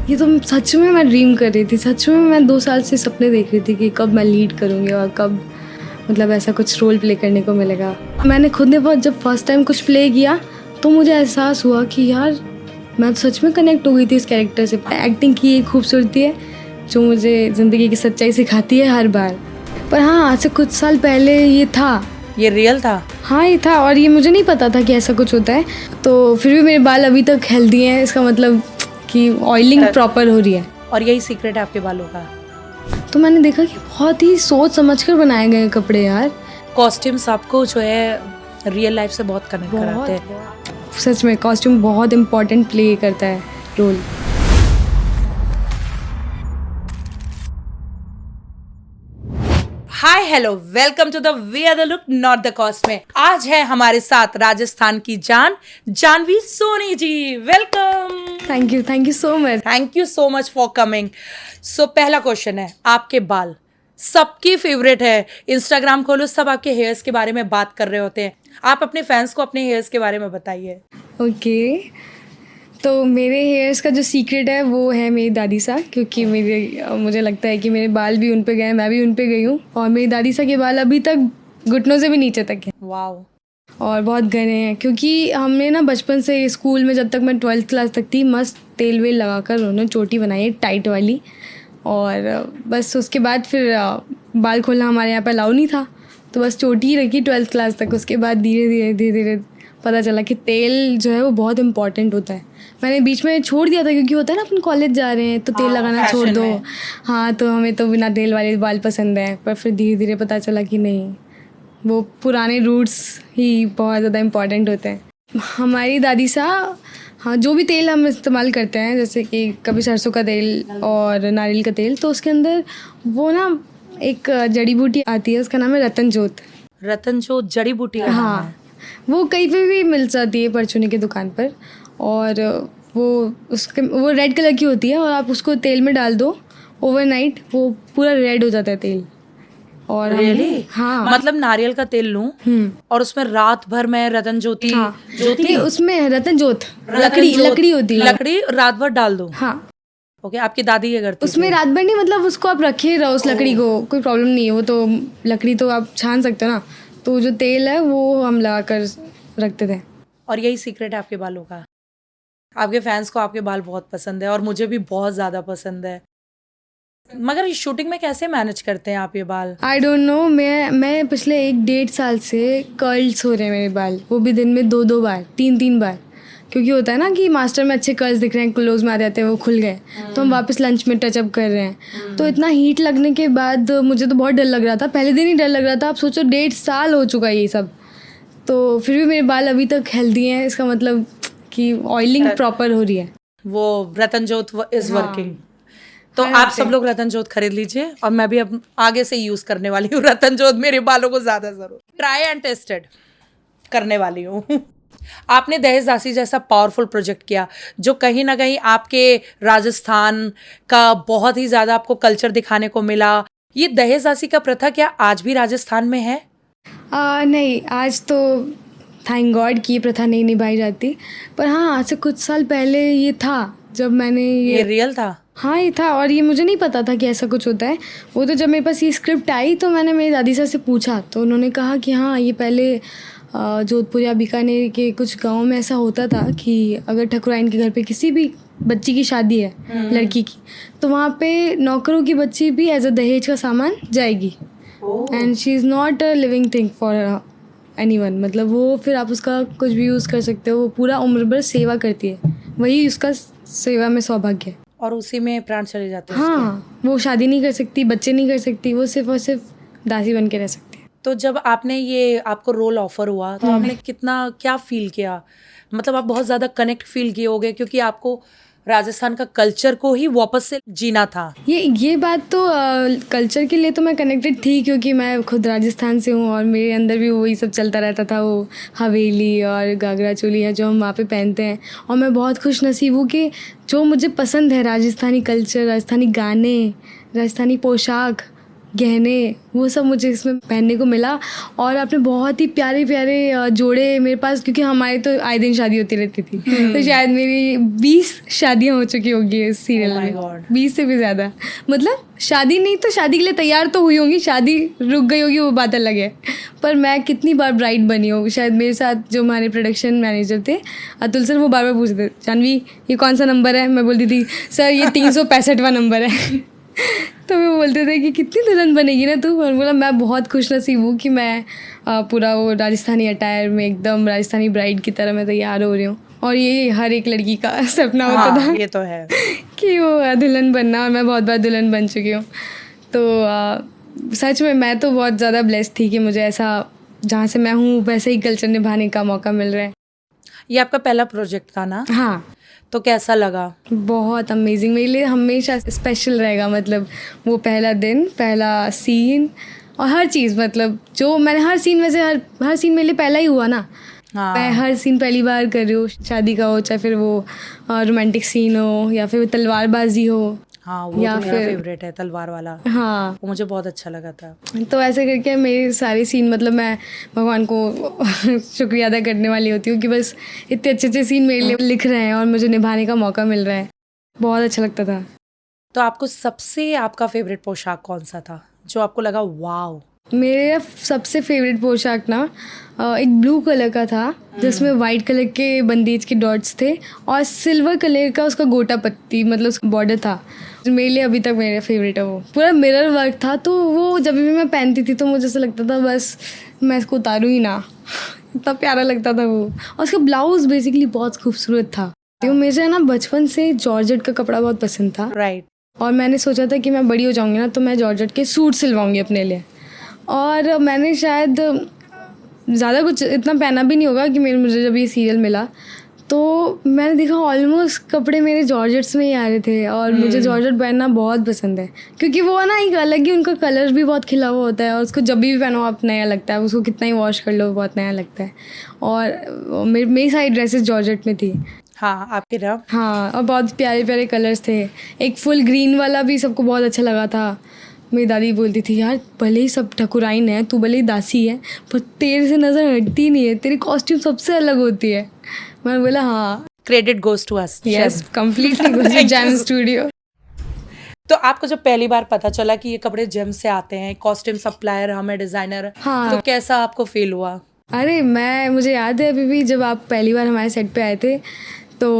ये तो सच में मैं ड्रीम कर रही थी, सच में मैं 2 साल से सपने देख रही थी कि कब मैं लीड करूँगी और कब मतलब ऐसा कुछ रोल प्ले करने को मिलेगा। मैंने खुद ने जब फर्स्ट टाइम कुछ प्ले किया तो मुझे एहसास हुआ कि यार मैं तो सच में कनेक्ट हो गई थी इस कैरेक्टर से। एक्टिंग की एक खूबसूरती है जो मुझे ज़िंदगी की सच्चाई सिखाती है हर बार। पर हाँ, आज से कुछ साल पहले ये था, ये रियल था। हाँ ये था, और ये मुझे नहीं पता था कि ऐसा कुछ होता है। तो फिर भी मेरे बाल अभी तक हेल्दी हैं, इसका मतलब कि ऑयलिंग प्रॉपर हो रही है। और यही सीक्रेट है आपके बालों का। तो मैंने देखा कि बहुत ही सोच समझकर बनाए गए कपड़े यार। कॉस्ट्यूम्स आपको जो है रियल लाइफ से बहुत कनेक्ट कराते हैं। सच में कॉस्ट्यूम बहुत इम्पोर्टेंट प्ले करता है role. Hi hello, welcome to the we are the look not the cost में। आज है हमारे साथ राजस्थान की जान Janvi Soni ji. Welcome. Thank you so much. Thank you so much for coming. So पहला क्वेश्चन है, आपके बाल सबकी फेवरेट है। इंस्टाग्राम खोलो, सब आपके हेयर्स के बारे में बात कर रहे होते हैं। आप अपने फैंस को अपने हेयर्स के बारे में बताइए। ओके, तो मेरे हेयर्स का जो सीक्रेट है वो है मेरी दादी सा, क्योंकि मुझे लगता है कि मेरे बाल भी उन पे गए, मैं भी उन पे गई हूँ। और मेरी दादी सा के बाल अभी तक घुटनों से भी नीचे तक हैं। वाओ। और बहुत घने हैं, क्योंकि हमने ना बचपन से स्कूल में जब तक मैं 12th क्लास तक थी मस्त तेल वेल लगाकर उन्होंने चोटी बनाई है टाइट वाली। और बस उसके बाद फिर बाल खोलना हमारे यहाँ पे अलाउ नहीं था, तो बस चोटी ही रखी 12th क्लास तक। उसके बाद धीरे धीरे पता चला कि तेल जो है वो बहुत इंपॉर्टेंट होता है। मैंने बीच में छोड़ दिया था, क्योंकि होता है ना अपन कॉलेज जा रहे हैं तो तेल लगाना छोड़ दो। हाँ, तो हमें तो बिना तेल वाले बाल पसंद है। पर फिर धीरे धीरे पता चला कि नहीं, वो पुराने रूट्स ही बहुत ज़्यादा इम्पॉर्टेंट होते हैं। हमारी दादी सा, हाँ, जो भी तेल हम इस्तेमाल करते हैं, जैसे कि कभी सरसों का तेल और नारियल का तेल, तो उसके अंदर वो ना एक जड़ी बूटी आती है, उसका नाम है रतन जोत। रतन जोत जड़ी बूटी का नाम है। हाँ, वो कहीं पे भी मिल जाती है परचूनी की दुकान पर। और वो रेड कलर की होती है और आप उसको तेल में डाल दो ओवरनाइट, वो पूरा रेड हो जाता है तेल। और रियली? हाँ, मतलब नारियल का तेल लूं और उसमें रात भर में रतन ज्योति नहीं, उसमें रतन जोत लकड़ी होती है, लकड़ी रात भर डाल दूं। हाँ। ओके, आपकी दादी क्या करती उसमें रात भर नहीं, मतलब उसको आप रखे रहो उस लकड़ी को, कोई प्रॉब्लम नहीं है। वो तो लकड़ी तो आप छान सकते हो ना, तो जो तेल है वो हम लगा कर रखते थे। और यही सीक्रेट है आपके बालों का। आपके फैंस को आपके बाल बहुत पसंद है और मुझे भी बहुत ज़्यादा पसंद है। मगर इस शूटिंग में कैसे मैनेज करते हैं आप ये बाल? आई डोंट नो, मैं पिछले 1-1.5 साल से कर्ल्स हो रहे हैं मेरे बाल, वो भी दिन में 2-2 बार 3-3 बार। क्योंकि होता है ना कि मास्टर में अच्छे कर्ल्स दिख रहे हैं, क्लोज में आ जाते हैं, वो खुल गए, तो हम वापस लंच में टचअप कर रहे हैं। तो इतना हीट लगने के बाद मुझे तो बहुत डर लग रहा था, पहले दिन ही डर लग रहा था। आप सोचो 1.5 साल हो चुका है ये सब, तो फिर भी मेरे बाल अभी तक हेल्दी हैं, इसका मतलब कि ऑयलिंग प्रॉपर हो रही है। वो रतन जोत इज वर्किंग। तो आप सब लोग रतन जोत खरीद लीजिए और मैं भी अब आगे से यूज करने वाली हूँ रतन जोत। मेरे बालों को ज्यादा जरूर ट्राई एंड टेस्टेड करने वाली हूँ। आपने दहेज दासी जैसा पावरफुल प्रोजेक्ट किया जो कहीं ना कहीं आपके राजस्थान का बहुत ही ज्यादा आपको कल्चर दिखाने को मिला। ये दहेज दासी का प्रथा क्या आज भी राजस्थान में है? नहीं, आज तो थैंक गॉड कि ये प्रथा नहीं निभाई जाती। पर हाँ, आज से कुछ साल पहले ये था जब मैंने ये रियल था। हाँ ये था, और ये मुझे नहीं पता था कि ऐसा कुछ होता है। वो तो जब मेरे पास ये स्क्रिप्ट आई तो मैंने मेरी दादी से पूछा, तो उन्होंने कहा कि हाँ, ये पहले जोधपुर या बीकानेर के कुछ गाँव में ऐसा होता था कि अगर ठकुराइन के घर पे किसी भी बच्ची की शादी है लड़की की, तो वहाँ पे नौकरों की बच्ची भी एज अ दहेज का सामान जाएगी। And she is not a living thing for anyone. मतलब वो फिर आप उसका कुछ भी यूज़ कर सकते हो, वो पूरा उम्र भर सेवा करती है, वही उसका सेवा में सौभाग्य है। और उसी में प्राण चले जाते हैं। हाँ, वो शादी नहीं कर सकती, बच्चे नहीं कर सकती, वो सिर्फ और सिर्फ दासी बन के रह सकती है। तो जब आपने ये आपको रोल ऑफर हुआ तो आपने कितना क्या फील किया? मतलब आप बहुत ज़्यादा कनेक्ट फील किए होगे क्योंकि आपको राजस्थान का कल्चर को ही वापस से जीना था। ये बात तो कल्चर के लिए तो मैं कनेक्टेड थी, क्योंकि मैं खुद राजस्थान से हूँ और मेरे अंदर भी वही सब चलता रहता था, वो हवेली और घाघरा चोली है जो हम वहाँ पे पहनते हैं। और मैं बहुत खुश नसीब हूँ कि जो मुझे पसंद है, राजस्थानी कल्चर, राजस्थानी गाने, राजस्थानी पोशाक, गहने, वो सब मुझे इसमें पहनने को मिला। और आपने बहुत ही प्यारे प्यारे जोड़े मेरे पास, क्योंकि हमारी तो आए दिन शादी होती रहती थी, तो शायद मेरी 20 शादियाँ हो चुकी होंगी इस सीरियल Oh my में, God. 20 से भी ज़्यादा। मतलब शादी नहीं तो शादी के लिए तैयार तो हुई होंगी, शादी रुक गई होगी वो बात अलग है, पर मैं कितनी बार ब्राइड बनी हूँ। शायद मेरे साथ जो हमारे प्रोडक्शन मैनेजर थे अतुल सर, वो बार बार पूछते थे, जानवी ये कौन सा नंबर है? मैं बोलती थी सर ये 365वां नंबर है। तो वो बोलते थे कि कितनी दुल्हन बनेगी ना तू। और बोला मैं बहुत खुश नसीब हूँ कि मैं पूरा वो राजस्थानी अटायर में एकदम राजस्थानी ब्राइड की तरह मैं तैयार हो रही हूँ। और ये हर एक लड़की का सपना होता था ये तो है कि वो दुल्हन बनना, और मैं बहुत बार दुल्हन बन चुकी हूँ। तो सच में मैं तो बहुत ज़्यादा ब्लेस्ड थी कि मुझे ऐसा, जहाँ से मैं हूँ वैसे ही कल्चर निभाने का मौका मिल रहा है। ये आपका पहला प्रोजेक्ट था ना? हाँ, तो कैसा लगा? बहुत अमेजिंग, मेरे लिए हमेशा स्पेशल रहेगा। मतलब वो पहला दिन, पहला सीन और हर चीज़, मतलब जो मैंने हर सीन में से हर सीन मेरे लिए पहला ही हुआ ना। हाँ। मैं हर सीन पहली बार कर रही हूँ, शादी का हो, चाहे फिर वो रोमांटिक सीन हो या फिर तलवारबाजी हो। हाँ, वो या तो मेरा फिर- फेवरेट है, तलवार वाला। हाँ, वो मुझे बहुत अच्छा लगा था। तो ऐसे करके मेरे सारे सीन, मतलब मैं भगवान को शुक्रिया अदा करने वाली होती हूँ कि बस इतने अच्छे अच्छे सीन मेरे लिए लिख रहे हैं और मुझे निभाने का मौका मिल रहा है। बहुत अच्छा लगता था। तो आपको सबसे आपका फेवरेट पोशाक कौन सा था जो आपको लगा वाव? मेरा सबसे फेवरेट पोशाक ना एक ब्लू कलर का था, जिसमें वाइट कलर के बंदेज के डॉट्स थे और सिल्वर कलर का उसका गोटा पत्ती, मतलब उसका बॉर्डर था। मेरे लिए अभी तक मेरा फेवरेट है। वो पूरा मिरर वर्क था, तो वो जब भी मैं पहनती थी तो मुझे ऐसा लगता था बस मैं इसको उतारूँ ही ना। इतना प्यारा लगता था वो। और उसका ब्लाउज बेसिकली बहुत खूबसूरत था। तो मुझे ना बचपन से जॉर्जेट का कपड़ा बहुत पसंद था, राइट। और मैंने सोचा था कि मैं बड़ी हो जाऊंगी ना तो मैं जॉर्जेट के सूट सिलवाऊंगी अपने लिए। और मैंने शायद ज़्यादा कुछ इतना पहना भी नहीं होगा कि मुझे जब ये सीरियल मिला तो मैंने देखा ऑलमोस्ट कपड़े मेरे जॉर्जेट्स में ही आ रहे थे। और मुझे जॉर्जेट पहनना बहुत पसंद है, क्योंकि वो ना एक अलग ही, उनका कलर भी बहुत खिला हुआ होता है और उसको जब भी पहनो आप नया लगता है, उसको कितना ही वॉश कर लो बहुत नया लगता है। और मेरी सारी ड्रेसेस जॉर्जेट में थी। हाँ, आपके नाम। हाँ, और बहुत प्यारे प्यारे कलर्स थे। एक फुल ग्रीन वाला भी सबको बहुत अच्छा लगा था। मेरी दादी बोलती थी यार भले ही सब ठकुराइन है, तू भले ही दासी है, पर तेरे से नज़र हटती नहीं है, तेरी कॉस्ट्यूम सबसे अलग होती है। मैंने बोला हाँ, credit goes to us. Yes, completely jam studio. तो आपको जब पहली बार पता चला कि ये कपड़े जेम से आते हैं, कॉस्ट्यूम सप्लायर हमें डिजाइनर, हाँ। तो कैसा आपको फील हुआ? अरे मुझे याद है अभी भी, जब आप पहली बार हमारे सेट पे आए थे तो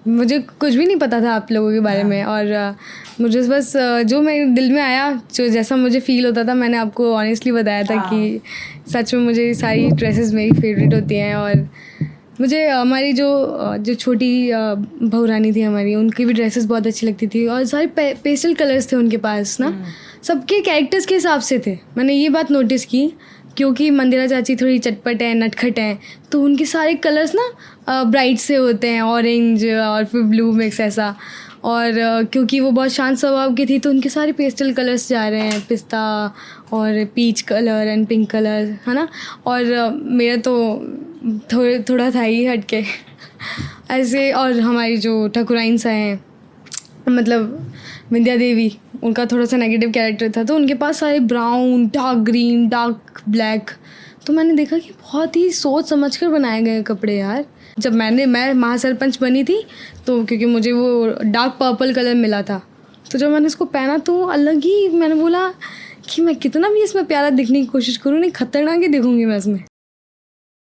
मुझे कुछ भी नहीं पता था आप लोगों के बारे में। और मुझे बस जो मेरे दिल में आया, जो जैसा मुझे फील होता था, मैंने आपको ऑनेस्टली बताया था कि सच में मुझे सारी ड्रेसेस मेरी फेवरेट होती हैं। और मुझे हमारी जो छोटी बहुरानी थी हमारी, उनकी भी ड्रेसेस बहुत अच्छी लगती थी। और सारे पेस्टल कलर्स थे उनके पास ना, सबके कैरेक्टर्स के हिसाब से थे। मैंने ये बात नोटिस की, क्योंकि मंदिरा चाची थोड़ी चटपट है, नटखट हैं, तो उनके सारे कलर्स ना ब्राइट से होते हैं, ऑरेंज और फिर ब्लू मिक्स ऐसा। और क्योंकि वो बहुत शांत स्वभाव की थी तो उनके सारे पेस्टल कलर्स जा रहे हैं, पिस्ता और peach colour and pink colour, है ना। और मेरा तो थोड़ा था ही हटके ऐसे। और हमारी जो ठकुराइन हैं, मतलब विंध्या देवी, उनका थोड़ा सा नेगेटिव कैरेक्टर था, तो उनके पास सारे brown, dark green, dark black. तो मैंने देखा कि बहुत ही सोच समझ कर बनाए गए कपड़े यार। जब मैं महासरपंच बनी थी तो क्योंकि मुझे वो डार्क पर्पल कलर मिला था, तो जब मैंने उसको पहना तो अलग ही, मैंने बोला कि मैं कितना भी इसमें प्यारा दिखने की कोशिश करूँ, नहीं खतरनाक ही दिखूंगी मैं इसमें।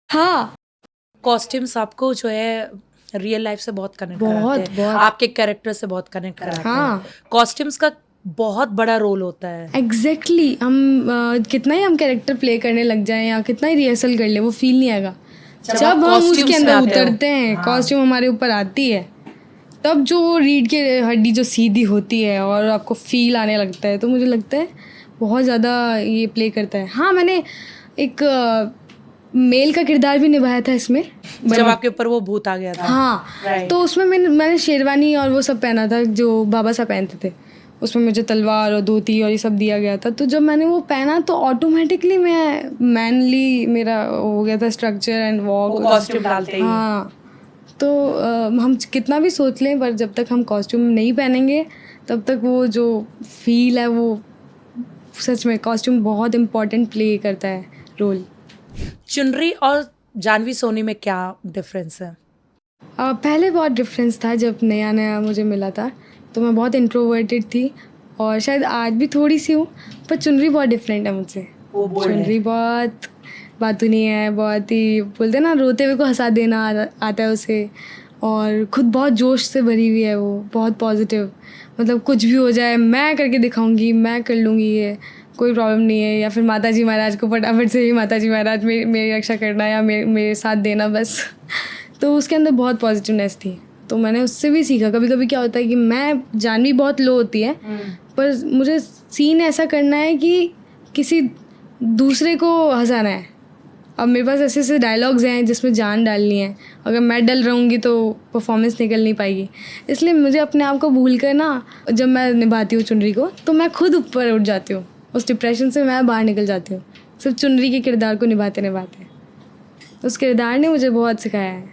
हाँ, कॉस्ट्यूम्स आपको जो है रियल लाइफ से बहुत कनेक्ट कराते हैं, बहुत। आपके कैरेक्टर से बहुत कनेक्ट कराते हैं। कॉस्ट्यूम्स का बहुत बड़ा रोल होता है। एग्जैक्टली। हम कितना ही हम कैरेक्टर प्ले करने लग जाएं या कितना ही रिहर्सल कर ले, वो फील नहीं आएगा जब हम उसके अंदर उतरते हैं। कॉस्ट्यूम हमारे ऊपर आती है तब जो रीढ़ की हड्डी जो सीधी होती है और आपको फील आने लगता है, तो मुझे लगता है बहुत ज़्यादा ये प्ले करता है। हाँ, मैंने एक मेल का किरदार भी निभाया था इसमें, जब आपके ऊपर वो भूत आ गया था। हाँ, तो उसमें मैंने शेरवानी और वो सब पहना था जो बाबा साहब पहनते थे। उसमें मुझे तलवार और धोती और ये सब दिया गया था। तो जब मैंने वो पहना तो ऑटोमेटिकली मैं मैनली मेरा हो गया था स्ट्रक्चर एंड वॉक, कॉस्ट्यूम डालते ही। हाँ, तो हम कितना भी सोच लें पर जब तक हम कॉस्ट्यूम नहीं पहनेंगे तब तक वो जो फील है वो सच में कॉस्ट्यूम बहुत इम्पोर्टेंट प्ले करता है रोल। चुनरी और जानवी सोनी में क्या डिफरेंस है? पहले बहुत डिफरेंस था जब नया नया मुझे मिला था, तो मैं बहुत इंट्रोवर्टेड थी और शायद आज भी थोड़ी सी हूँ, पर चुनरी बहुत डिफरेंट है मुझसे। चुनरी बहुत बातूनी है, बहुत ही बोलते हैं ना रोते हुए को हंसा देना आता है उसे, और खुद बहुत जोश से भरी हुई है वो, बहुत पॉजिटिव। मतलब कुछ भी हो जाए मैं करके दिखाऊंगी, मैं कर लूँगी, ये कोई प्रॉब्लम नहीं है। या फिर माता जी महाराज को फटाफट से ही माता जी महाराज मेरी रक्षा करना या मेरे साथ देना बस। तो उसके अंदर बहुत पॉजिटिवनेस थी, तो मैंने उससे भी सीखा। कभी कभी क्या होता है कि मैं जानवी बहुत लो होती है पर मुझे सीन ऐसा करना है कि किसी दूसरे को हंसाना है। अब मेरे पास ऐसे ऐसे डायलॉग्स हैं जिसमें जान डालनी है, अगर मैं डल रहूँगी तो परफॉर्मेंस निकल नहीं पाएगी। इसलिए मुझे अपने आप को भूल कर ना, जब मैं निभाती हूँ चुनरी को तो मैं खुद ऊपर उठ जाती हूँ, उस डिप्रेशन से मैं बाहर निकल जाती हूँ, सिर्फ चुनरी के किरदार को निभाते निभाते। उस किरदार ने मुझे बहुत सिखाया है।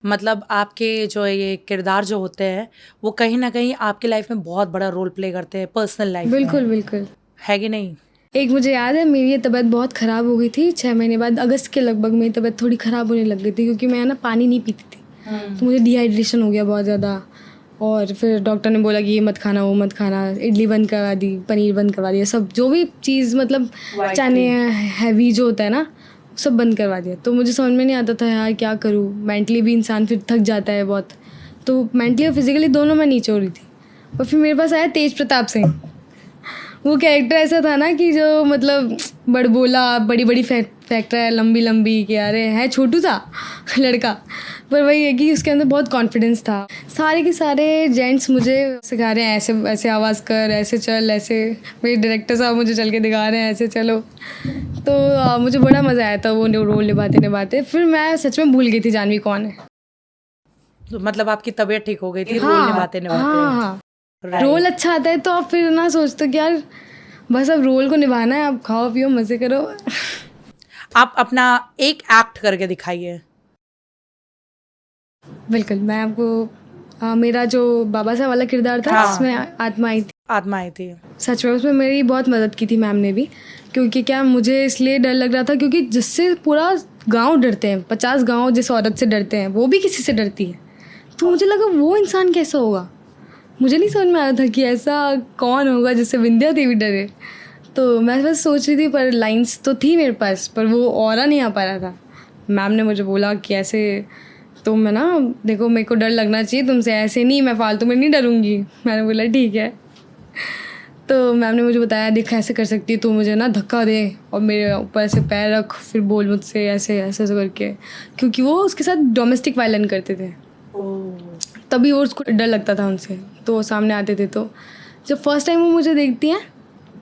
मतलब आपके जो ये किरदार जो होते हैं वो कहीं ना कहीं आपकी लाइफ में बहुत बड़ा रोल प्ले करते हैं पर्सनल लाइफ में, बिल्कुल बिल्कुल, है कि नहीं? एक मुझे याद है मेरी ये तबीयत बहुत ख़राब हो गई थी 6 महीने बाद, अगस्त के लगभग मेरी तबीयत थोड़ी ख़राब होने लग गई थी क्योंकि मैं ना पानी नहीं पीती थी। तो मुझे डिहाइड्रेशन हो गया बहुत ज़्यादा, और फिर डॉक्टर ने बोला कि ये मत खाना वो मत खाना, इडली बंद करवा दी, पनीर बंद करवा दिया, सब जो भी चीज़ मतलब चने हैवी जो होता है ना सब बंद करवा दिया। तो मुझे समझ में नहीं आता था यार क्या करूँ, मेंटली भी इंसान फिर थक जाता है बहुत, तो मेंटली और फिजिकली दोनों मैं नीचे हो रही थी। और फिर मेरे पास आया तेज प्रताप सिंह। वो कैरेक्टर ऐसा था ना कि जो मतलब बड़बोला, बड़ी बड़ी फैक्टर है, लंबी लंबी, कि अरे है छोटू सा लड़का, पर वही है कि उसके अंदर बहुत कॉन्फिडेंस था। सारे के सारे जेंट्स मुझे सिखा रहे हैं ऐसे ऐसे आवाज़ कर, ऐसे चल, ऐसे मेरे डायरेक्टर साहब मुझे चल के दिखा रहे हैं ऐसे चलो। तो मुझे बड़ा मज़ा आया था वो रोल निभाते निभाते। फिर मैं सच में भूल गई थी जानवी कौन है। तो मतलब आपकी तबीयत ठीक हो गई थी हाँ, रोल निभाते निभाते? हाँ। रोल अच्छा आता है तो आप फिर ना सोचते हो कि यार बस अब रोल को निभाना है, आप खाओ पियो मज़े करो। आप अपना एक एक्ट करके दिखाइए। बिल्कुल, मैं आपको मेरा जो बाबा साहब वाला किरदार था जिसमें आत्मा आई थी, आत्मा आई थी, सच में उसमें मेरी बहुत मदद की थी मैम ने भी। क्योंकि क्या मुझे इसलिए डर लग रहा था क्योंकि जिससे पूरा गांव डरते हैं, 50 गांव जिस औरत से डरते हैं वो भी किसी से डरती है, तो मुझे लगा वो इंसान कैसा होगा। मुझे नहीं समझ में आया था कि ऐसा कौन होगा जिससे विंध्या देवी डरे। तो मैं बस सोच रही थी, पर लाइंस तो थी मेरे पास पर वो ऑरा नहीं आ पा रहा था। मैम ने मुझे बोला कि ऐसे, तो मैं ना देखो मेरे को डर लगना चाहिए तुमसे, ऐसे नहीं, मैं फालतू में नहीं डरूंगी। मैंने बोला ठीक है। तो मैम ने मुझे बताया देख ऐसे कर सकती है, तू मुझे ना धक्का दे और मेरे ऊपर ऐसे पैर रख, फिर बोल मुझसे ऐसे ऐसे ऐसे करके, क्योंकि वो उसके साथ डोमेस्टिक वायलेंस करते थे तभी और उसको डर लगता था उनसे, तो वो सामने आते थे। तो जब फर्स्ट टाइम वो मुझे देखती हैं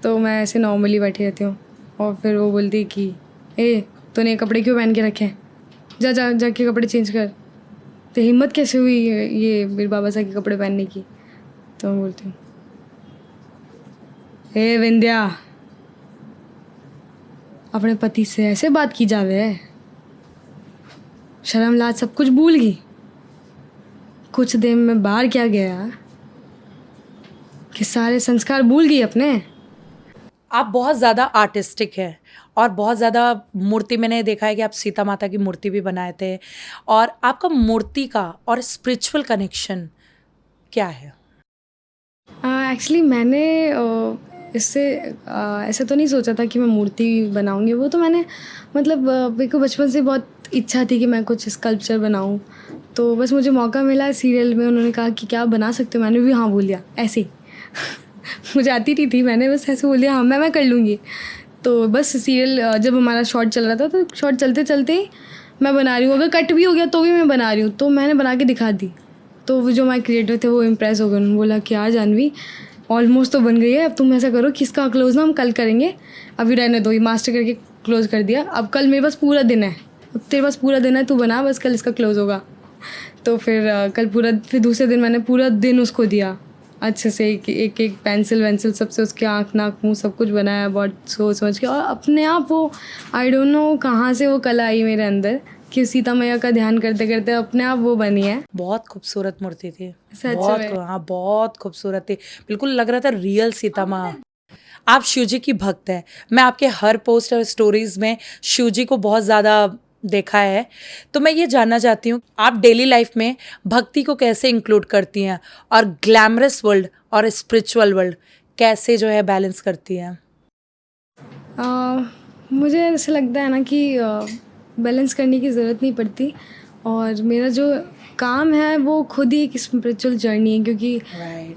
तो मैं ऐसे नॉर्मली बैठी रहती हूँ और फिर वो बोलती कि ए तूने कपड़े क्यों पहन के रखे हैं, जा जा जाके कपड़े चेंज कर, तो हिम्मत कैसे हुई ये मेरे बाबा साहब के कपड़े पहनने की। तो मैं बोलती हूँ ए विंध्या, अपने पति से ऐसे बात की जावे है, शर्म लाज सब कुछ भूल गई। कुछ दिन में बाहर क्या गया कि सारे संस्कार भूल गई अपने। आप बहुत ज़्यादा आर्टिस्टिक है और बहुत ज़्यादा मूर्ति, मैंने देखा है कि आप सीता माता की मूर्ति भी बनाए थे, और आपका मूर्ति का और स्पिरिचुअल कनेक्शन क्या है? एक्चुअली मैंने इससे ऐसा तो नहीं सोचा था कि मैं मूर्ति बनाऊंगी। वो तो मैंने मतलब मेरे को बचपन से बहुत इच्छा थी कि मैं कुछ स्कल्पचर बनाऊं, तो बस मुझे मौका मिला सीरियल में, उन्होंने कहा कि क्या आप बना सकते हो, मैंने भी हाँ बोल दिया ऐसे ही। मुझे आती नहीं थी, मैंने बस ऐसे बोल दिया हाँ मैं कर लूँगी। तो बस सीरियल जब हमारा शॉट चल रहा था तो शॉट चलते चलते ही मैं बना रही हूँ, अगर कट भी हो गया तो भी मैं बना रही हूँ, तो मैंने बना के दिखा दी। तो वो जो हमारे क्रिएटर थे वो इम्प्रेस हो गए, उन्होंने बोला कि यार जानवी ऑलमोस्ट तो बन गई है, अब तुम ऐसा करो कि इसका क्लोज ना हम कल करेंगे, अभी रहने दो, ये मास्टर करके क्लोज कर दिया, अब कल मेरे पास पूरा दिन है, अब तेरे पास पूरा दिन है, तू बना, बस कल इसका क्लोज होगा। तो फिर कल पूरा, फिर दूसरे दिन मैंने पूरा दिन उसको दिया अच्छे से, एक एक पेंसिल वेंसिल सबसे उसके आँख नाक मुँह सब कुछ बनाया बहुत सोच समझ के, और अपने आप वो आई डोंट नो कहाँ से वो कला आई मेरे अंदर, कि सीता मैया का ध्यान करते करते अपने आप वो बनी है। बहुत खूबसूरत मूर्ति थी, सच बहुत में। हाँ बहुत खूबसूरत थी, बिल्कुल लग रहा था रियल सीता माँ। आप शिव जी की भक्त है, मैं आपके हर पोस्ट और स्टोरीज में शिव जी को बहुत ज़्यादा देखा है, तो मैं ये जानना चाहती हूँ आप डेली लाइफ में भक्ति को कैसे इंक्लूड करती हैं और ग्लैमरस वर्ल्ड और स्पिरिचुअल वर्ल्ड कैसे जो है बैलेंस करती हैं? मुझे ऐसा लगता है ना कि बैलेंस करने की ज़रूरत नहीं पड़ती, और मेरा जो काम है वो खुद ही एक स्पिरिचुअल जर्नी है, क्योंकि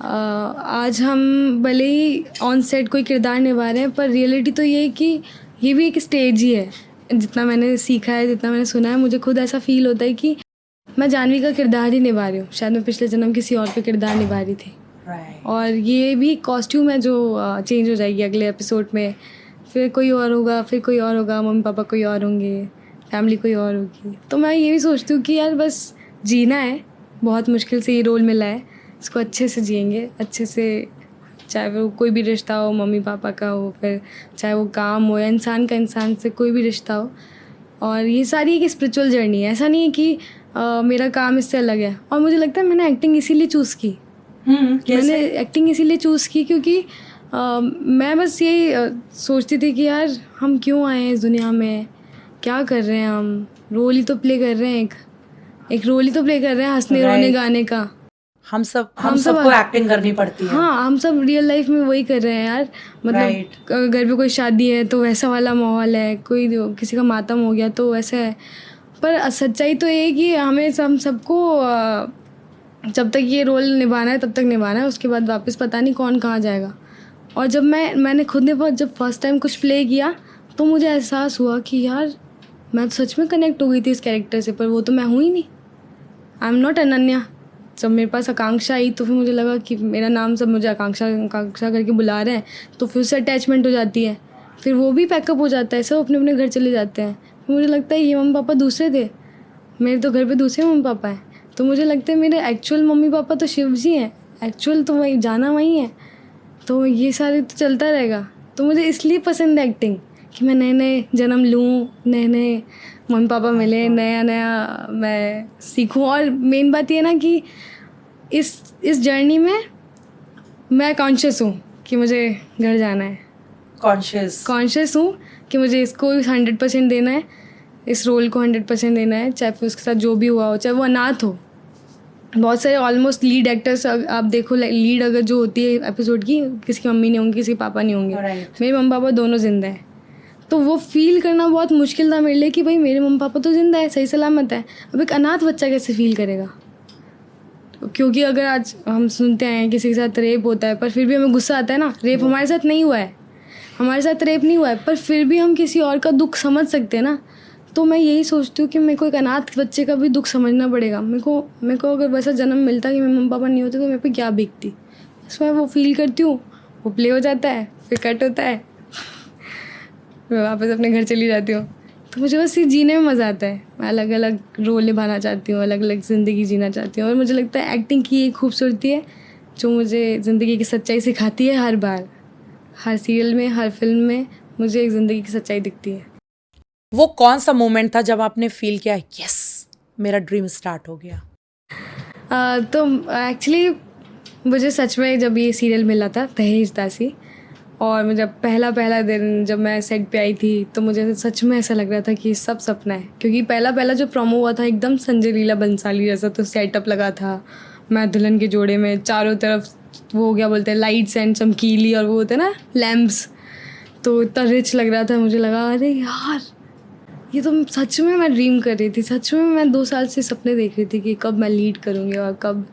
आज हम भले ही ऑन सेट कोई किरदार निभा रहे हैं, पर रियलिटी तो ये है कि ये भी एक स्टेज ही है। जितना मैंने सीखा है, जितना मैंने सुना है, मुझे खुद ऐसा फील होता है कि मैं जानवी का किरदार ही निभा रही हूँ। शायद मैं पिछले जन्म किसी और पे किरदार निभा रही थी। और ये भी कॉस्ट्यूम है जो चेंज हो जाएगी अगले एपिसोड में, फिर कोई और होगा, फिर कोई और होगा, मम्मी पापा कोई और होंगे, फैमिली कोई और होगी। तो मैं ये भी सोचती हूँ कि यार बस जीना है, बहुत मुश्किल से ये रोल मिला है, इसको अच्छे से जिएंगे, अच्छे से, चाहे वो कोई भी रिश्ता हो, मम्मी पापा का हो, फिर चाहे वो काम हो या इंसान का इंसान से कोई भी रिश्ता हो। और ये सारी एक स्पिरिचुअल जर्नी है, ऐसा नहीं है कि मेरा काम इससे अलग है। और मुझे लगता है मैंने एक्टिंग इसीलिए चूज़ की। मैंने एक्टिंग इसीलिए चूज़ की क्योंकि मैं बस यही सोचती थी कि यार हम क्यों आए हैं इस दुनिया में, क्या कर रहे हैं हम, रोल ही तो प्ले कर रहे हैं, एक रोल ही तो प्ले कर रहे हैं, हंसने रोने गाने का। हम सबको एक्टिंग करनी पड़ती है। हाँ, हम सब रियल लाइफ में वही कर रहे हैं यार। मतलब अगर घर पे कोई शादी है तो वैसा वाला माहौल है, कोई किसी का मातम हो गया तो वैसा है। पर सच्चाई तो ये है कि हम सबको जब तक ये रोल निभाना है तब तक निभाना है, उसके बाद वापस पता नहीं कौन कहाँ जाएगा। और जब मैंने खुद ने जब फर्स्ट टाइम कुछ प्ले किया तो मुझे एहसास हुआ कि यार मैं तो सच में कनेक्ट हो गई थी इस कैरेक्टर से, पर वो तो मैं हूँ ही नहीं। I am not Ananya. जब मेरे पास आकांक्षा आई तो फिर मुझे लगा कि मेरा नाम सब मुझे आकांक्षा करके बुला रहे हैं, तो फिर उससे अटैचमेंट हो जाती है, फिर वो भी पैकअप हो जाता है, सब अपने अपने घर चले जाते हैं। फिर मुझे लगता है ये मम्मी पापा दूसरे थे, मेरे तो घर पे दूसरे मम्मी पापा हैं। तो मुझे लगता है मेरे एक्चुअल मम्मी पापा तो शिव जी हैं, एक्चुअल तो वही जाना वही है। तो ये सारे तो चलता रहेगा। तो मुझे इसलिए पसंद है एक्टिंग कि मैं नए नए जन्म लूँ, नए नए मम्मी पापा मिले, नया नया मैं सीखूं। और मेन बात ये ना कि इस जर्नी में मैं कॉन्शियस हूँ कि मुझे घर जाना है। कॉन्शियस हूँ कि मुझे इसको 100% देना है, इस रोल को 100% देना है, चाहे फिर उसके साथ जो भी हुआ हो, चाहे वो अनाथ हो। बहुत सारे ऑलमोस्ट लीड एक्टर्स आप देखो, लीड अगर जो होती है एपिसोड की, किसी की मम्मी नहीं होंगी, किसी के पापा नहीं होंगे। मेरे मम्मी पापा दोनों जिंदा हैं। तो वो फील करना बहुत मुश्किल था मेरे लिए कि भाई मेरे मम्मी पापा तो जिंदा है, सही सलामत है, अब एक अनाथ बच्चा कैसे फील करेगा। क्योंकि अगर आज हम सुनते हैं किसी के साथ रेप होता है, पर फिर भी हमें गुस्सा आता है ना, रेप हमारे साथ नहीं हुआ है, हमारे साथ रेप नहीं हुआ है, पर फिर भी हम किसी और का दुख समझ सकते हैं ना। तो मैं यही सोचती हूँ कि मेरे को एक अनाथ बच्चे का भी दुख समझना पड़ेगा। मेरे को अगर वैसा जन्म मिलता कि मेरे मम्मी पापा नहीं होते तो मेरे पे क्या बीतती। बस मैं वो फील करती हूँ, वो प्ले हो जाता है, फिर कट होता है, मैं वापस अपने घर चली जाती हूँ। तो मुझे बस ये जीने में मज़ा आता है। मैं अलग अलग रोल निभाना चाहती हूँ, अलग अलग ज़िंदगी जीना चाहती हूँ। और मुझे लगता है एक्टिंग की एक खूबसूरती है जो मुझे ज़िंदगी की सच्चाई सिखाती है। हर बार, हर सीरियल में, हर फिल्म में मुझे एक ज़िंदगी की सच्चाई दिखती है। वो कौन सा मोमेंट था जब आपने फील किया यस मेरा ड्रीम स्टार्ट हो गया? तो एक्चुअली मुझे सच में जब ये सीरियल मिला था दहेज दासी, और मुझे पहला दिन जब मैं सेट पे आई थी तो मुझे सच में ऐसा लग रहा था कि सब सपना है। क्योंकि पहला जो प्रोमो हुआ था एकदम संजय लीला बंसाली जैसा तो सेटअप लगा था। मैं दुल्हन के जोड़े में, चारों तरफ वो क्या बोलते हैं लाइट्स एंड चमकीली, और वो होते हैं ना लैम्प्स, तो इतना रिच लग रहा था। मुझे लगा अरे यार ये तो सच में मैं ड्रीम कर रही थी, सच में मैं 2 साल से सपने देख रही थी कि कब मैं लीड करूँगी और कब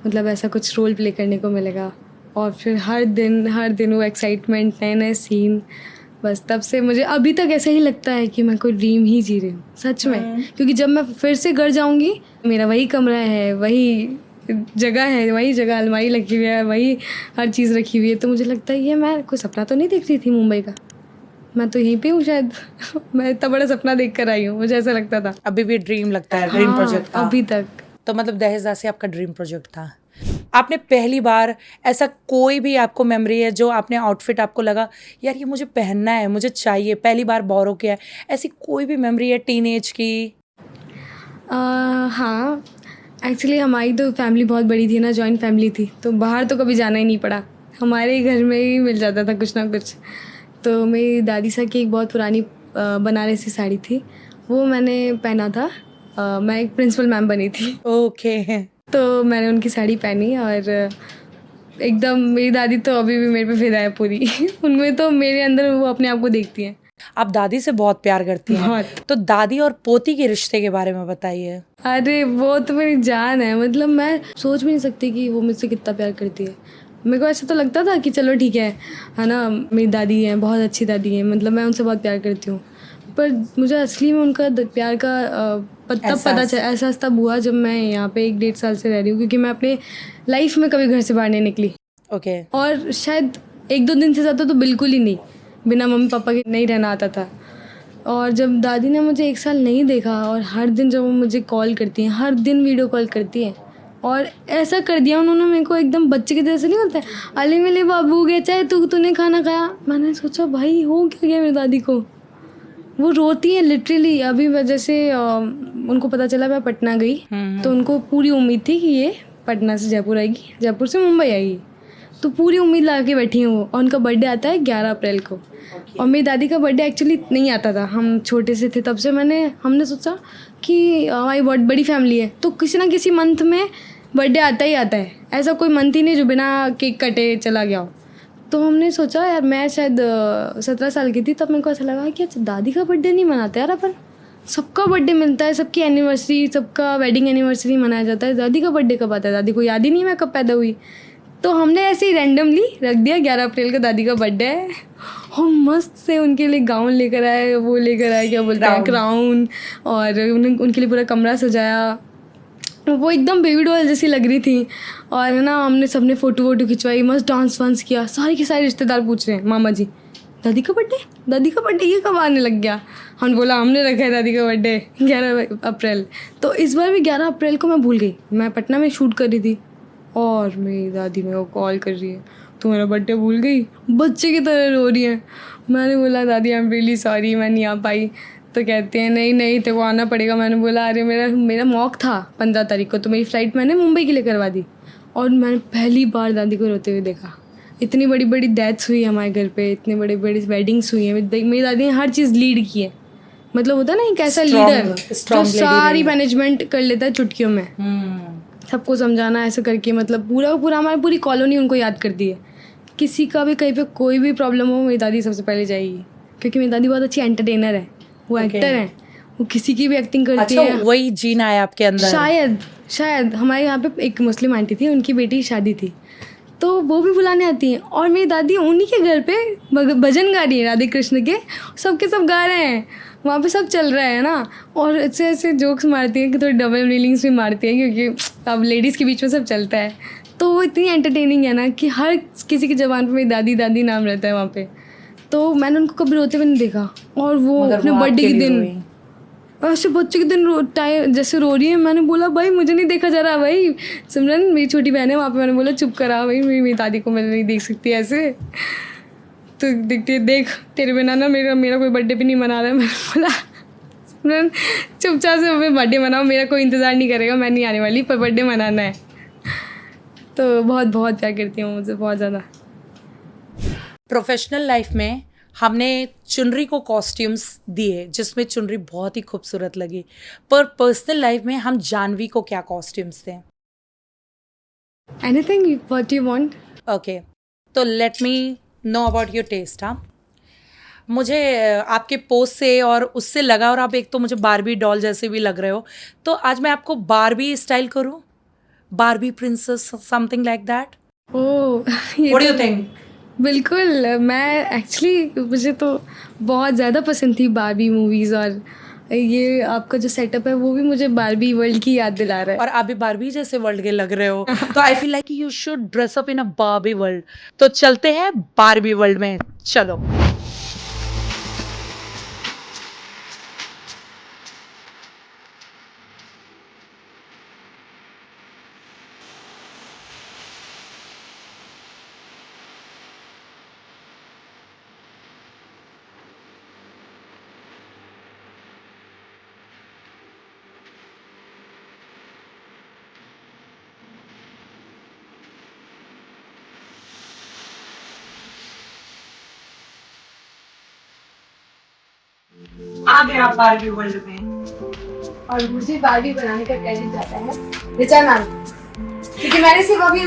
मतलब ऐसा कुछ रोल प्ले करने को मिलेगा। और फिर हर दिन वो एक्साइटमेंट, नए नए सीन, बस तब से मुझे अभी तक ऐसा ही लगता है कि मैं कोई ड्रीम ही जी रही हूँ सच में। क्योंकि जब मैं फिर से घर जाऊँगी, मेरा वही कमरा है, वही जगह अलमारी लगी हुई है, वही हर चीज़ रखी हुई है। तो मुझे लगता है ये मैं कोई सपना तो नहीं देख रही थी मुंबई का, मैं तो यहीं पे हूँ शायद। मैं इतना बड़ा सपना देख कर आई हूँ, मुझे ऐसा लगता था। अभी भी ड्रीम लगता है? ड्रीम प्रोजेक्ट था अभी तक। तो मतलब दहेज दासी आपका ड्रीम प्रोजेक्ट था। आपने पहली बार ऐसा कोई भी आपको मेमोरी है जो आपने आउटफिट आपको लगा यार ये मुझे पहनना है, मुझे चाहिए, पहली बार बोरो किया है, ऐसी कोई भी मेमोरी है टीनेज की? हाँ, एक्चुअली हमारी तो फैमिली बहुत बड़ी थी ना, जॉइंट फैमिली थी, तो बाहर तो कभी जाना ही नहीं पड़ा। हमारे ही घर में ही मिल जाता था कुछ ना कुछ। तो मेरी दादी साहब की एक बहुत पुरानी बनारसी साड़ी थी, वो मैंने पहना था। मैं एक प्रिंसिपल मैम बनी थी, ओके। तो मैंने उनकी साड़ी पहनी और एकदम मेरी दादी तो अभी भी मेरे पे फिदा है पूरी। उनमें तो मेरे अंदर वो अपने आप को देखती हैं। आप दादी से बहुत प्यार करती हैं, बहुत। तो दादी और पोती के रिश्ते के बारे में बताइए। अरे वो तो मेरी जान है, मतलब मैं सोच भी नहीं सकती कि वो मुझसे कितना प्यार करती है। मेरे को ऐसा तो लगता था कि चलो ठीक है ना, मेरी दादी है, बहुत अच्छी दादी है, मतलब मैं उनसे बहुत प्यार करती हूँ। पर मुझे असली में उनका प्यार का तब पता चला, एहसास तब हुआ जब मैं यहाँ पे 1-1.5 साल से रह रही हूँ, क्योंकि मैं अपने लाइफ में कभी घर से बाहर नहीं निकली। ओके। और शायद 1-2 दिन से ज़्यादा तो बिल्कुल ही नहीं, बिना मम्मी पापा के नहीं रहना आता था। और जब दादी ने मुझे 1 साल नहीं देखा, और हर दिन जब वो मुझे कॉल करती हैं, हर दिन वीडियो कॉल करती हैं, और ऐसा कर दिया उन्होंने मेरे को, एकदम बच्चे की तरह से नहीं होता है, अली मिले बाबू गए चाहे तूने खाना खाया। मैंने सोचा भाई हो क्या गया मेरी दादी को। वो रोती है लिटरली। अभी वजह से उनको पता चला मैं पटना गई, तो उनको पूरी उम्मीद थी कि ये पटना से जयपुर आएगी, जयपुर से मुंबई आएगी, तो पूरी उम्मीद लगा के बैठी हूँ वो। और उनका बर्थडे आता है 11 अप्रैल को। और मेरी दादी का बर्थडे एक्चुअली नहीं आता था, हम छोटे से थे तब से हमने सोचा कि हमारी बहुत बड़ी फैमिली है, तो किसी ना किसी मंथ में बर्थडे आता ही आता है, ऐसा कोई मंथ ही नहीं जो बिना केक कटे चला गया हो। तो हमने सोचा यार, मैं शायद 17 साल की थी तब, मेरे को ऐसा लगा कि अच्छा दादी का बर्थडे नहीं मनाते यार अपन, सबका बर्थडे मिलता है, सबकी एनिवर्सरी, सबका वेडिंग एनिवर्सरी मनाया जाता है, दादी का बर्थडे कब आता है, दादी को याद ही नहीं मैं कब पैदा हुई। तो हमने ऐसे ही रैंडमली रख दिया 11 अप्रैल को दादी का बर्थडे है। हम मस्त से उनके लिए गाउन लेकर आए, वो लेकर आए क्या बोलते हैं, क्राउन, और उनके लिए पूरा कमरा सजाया। वो एकदम बेबी डॉल जैसी लग रही थी। और है ना, हमने सबने फ़ोटो वोटो खिंचवाई, मस्त डांस वांस किया। सारे के सारे रिश्तेदार पूछ रहे हैं, मामा जी दादी का बर्थडे, दादी का बर्थडे ये कब आने लग गया। हमने बोला हमने रखा है दादी का बर्थडे 11 अप्रैल। तो इस बार भी 11 अप्रैल को मैं भूल गई, मैं पटना में शूट कर रही थी, और मेरी दादी मेरे को कॉल कर रही है, तो मेरा बर्थडे भूल गई, बच्चे की तरह रो रही है। मैंने बोला दादी आई एम रियली सॉरी, मैं नहीं आ पाई। तो कहते हैं नहीं नहीं तेरे को आना पड़ेगा। मैंने बोला अरे मेरा मेरा मॉक था 15 तारीख को, तो मेरी फ़्लाइट मैंने मुंबई के लिए करवा दी। और मैंने पहली बार दादी को रोते हुए देखा। इतनी बड़ी बड़ी डेथ्स हुई है हमारे घर पे, इतनी बड़ी बड़ी वेडिंग्स हुई हैं, मेरी दादी ने हर चीज़ लीड की है। मतलब होता है ना एक ऐसा लीडर जो सारी मैनेजमेंट कर लेता है चुटकियों में, सबको समझाना ऐसे करके, मतलब पूरा पूरा हमारी पूरी कॉलोनी उनको याद करती है। किसी का भी कहीं पे कोई भी प्रॉब्लम हो, मेरी दादी सबसे पहले जाएगी, क्योंकि मेरी दादी बहुत अच्छी एंटरटेनर है, वो एक्टर है, वो किसी की भी एक्टिंग करती है। वही जीना है आपके अंदर। शायद हमारे यहाँ पे एक मुस्लिम आंटी थी, उनकी बेटी की शादी थी, तो वो भी बुलाने आती हैं, और मेरी दादी उन्हीं के घर पे भजन गा रही है राधे कृष्ण के, सबके सब गा रहे हैं, वहाँ पे सब चल रहा है ना। और ऐसे ऐसे जोक्स मारती हैं कि थोड़ी डबल मीनिंग्स भी मारती हैं, क्योंकि अब लेडीज़ के बीच में सब चलता है। तो वो इतनी एंटरटेनिंग है ना कि हर किसी की ज़बान पे मेरी दादी दादी नाम रहता है वहाँ पे। तो मैंने उनको कभी रोते हुए नहीं देखा। और वो अपने बर्थडे के दिन ऐसे बच्चे के दिन टाइम जैसे रो रही है, मैंने बोला भाई मुझे नहीं देखा जा रहा भाई, सिमरन मेरी छोटी बहन है वहाँ पे, मैंने बोला चुप करा भाई, मेरी दादी को मैं नहीं देख सकती ऐसे। तो देखती है देख तेरे बिना ना मेरा मेरा कोई बर्थडे भी नहीं मना रहा है। मैंने बोला सिमरन चुपचाप से अपने बर्थडे मनाओ, मेरा कोई इंतज़ार नहीं करेगा, मैं नहीं आने वाली, पर बर्थडे मनाना है। तो बहुत बहुत प्यार करती हूँ मुझे, बहुत ज़्यादा। प्रोफेशनल लाइफ में हमने चुनरी को कॉस्ट्यूम्स दिए जिसमें चुनरी बहुत ही खूबसूरत लगी, पर पर्सनल लाइफ में हम जानवी को क्या कॉस्ट्यूम्स दें? Anything what you want. Okay, तो let me know about your taste. हाँ, मुझे आपके पोस्ट से और उससे लगा, और आप एक तो मुझे बारबी डॉल जैसे भी लग रहे हो, तो आज मैं आपको बारबी स्टाइल करूं, Barbie princess, something like that. Oh what do you think? बिल्कुल। मैं एक्चुअली मुझे तो बहुत ज़्यादा पसंद थी बारबी मूवीज़, और ये आपका जो सेटअप है वो भी मुझे बारबी वर्ल्ड की याद दिला रहा और आप भी बारबी जैसे वर्ल्ड के लग रहे हो, तो I feel like you should dress up in a Barbie world. तो चलते हैं बारबी वर्ल्ड में, चलो। आ गए आप बारबी वर्ल्ड में। और मुझे बारबी बनाने का क्रेडिट जाता है ऋचा मैम, क्योंकि मैंने सिर्फ अभी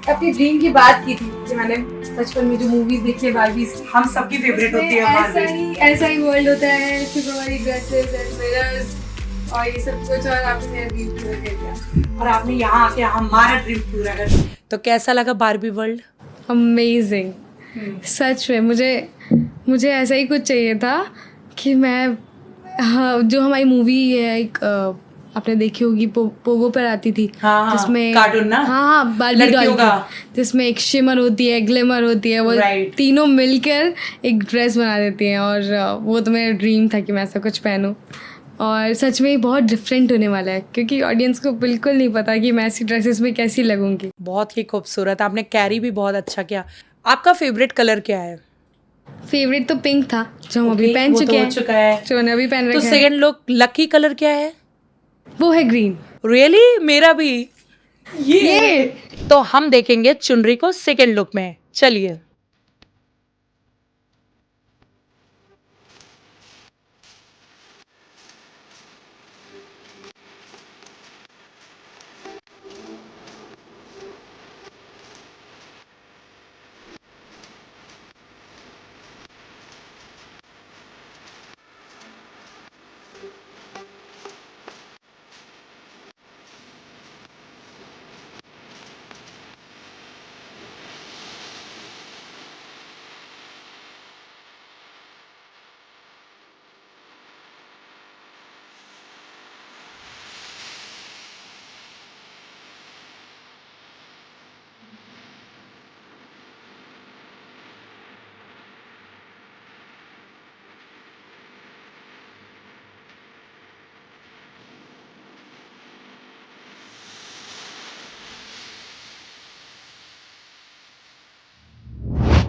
अपनी ड्रीम की बात की थी कि मैंने बचपन में जो मूवीज देखी है बारबीज की, हम सबकी फेवरेट होती है बारबी। ऐसा ही वर्ल्ड होता है, सुपर ड्रेसेस एंड मिरर्स और ये सब कुछ, और आपने मेरा ड्रीम पूरा कर दिया और आपने यहाँ आके हमारा ड्रीम पूरा कर दिया। तो कैसा लगा बारबी वर्ल्ड? अमेजिंग, सच में मुझे ऐसा ही कुछ चाहिए था कि मैं, हाँ, जो हमारी मूवी है एक आपने देखी होगी पोगो पर आती थी, हाँ, जिसमें कार्टून ना, हाँ बारबी डॉल का, जिसमें एक शिमर होती है, ग्लिमर होती है, वो तीनों मिलकर एक ड्रेस बना देती हैं, और वो तो मेरा ड्रीम था कि मैं ऐसा कुछ पहनूं। और सच में बहुत डिफरेंट होने वाला है, क्योंकि ऑडियंस को बिल्कुल नहीं पता कि मैं ऐसी ड्रेसेस में कैसी लगूंगी। बहुत ही खूबसूरत, आपने कैरी भी बहुत अच्छा किया। आपका फेवरेट कलर क्या है? फेवरेट तो पिंक था, जो हम अभी पहन चुके हैं, जो मैंने अभी पहन रखा है। तो सेकंड लुक लकी कलर क्या है? वो है ग्रीन। रियली? मेरा भी ये। तो हम देखेंगे चुनरी को सेकंड लुक में, चलिए।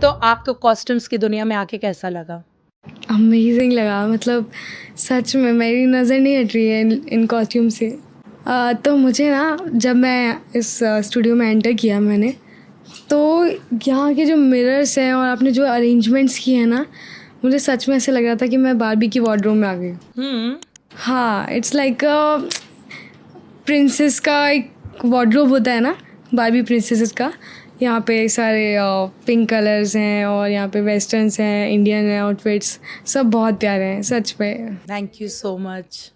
तो आपको कॉस्ट्यूम्स की दुनिया में आके कैसा लगा? अमेजिंग लगा, मतलब सच में मेरी नज़र नहीं हट रही है इन कॉस्ट्यूम से। तो मुझे ना, जब मैं इस स्टूडियो में एंटर किया मैंने, तो यहाँ के जो मिरर्स हैं और आपने जो अरेंजमेंट्स किए हैं ना, मुझे सच में ऐसे लग रहा था कि मैं बारबी की वार्डरोब में आ गई। हाँ, इट्स लाइक प्रिंसेस का एक वार्डरोब होता है ना, बारबी प्रिंसेस का। यहाँ पे सारे पिंक कलर्स हैं, और यहाँ पे वेस्टर्न्स हैं, इंडियन हैं आउटफिट्स, सब बहुत प्यारे हैं सच में। Thank you so much.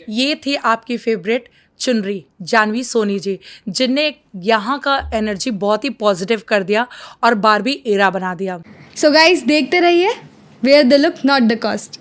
ये थी आपकी फेवरेट चुनरी जानवी सोनी जी, जिनने यहाँ का एनर्जी बहुत ही पॉजिटिव कर दिया और बारबी एरा बना दिया। सो गाइस, देखते रहिए wear the look not the cost.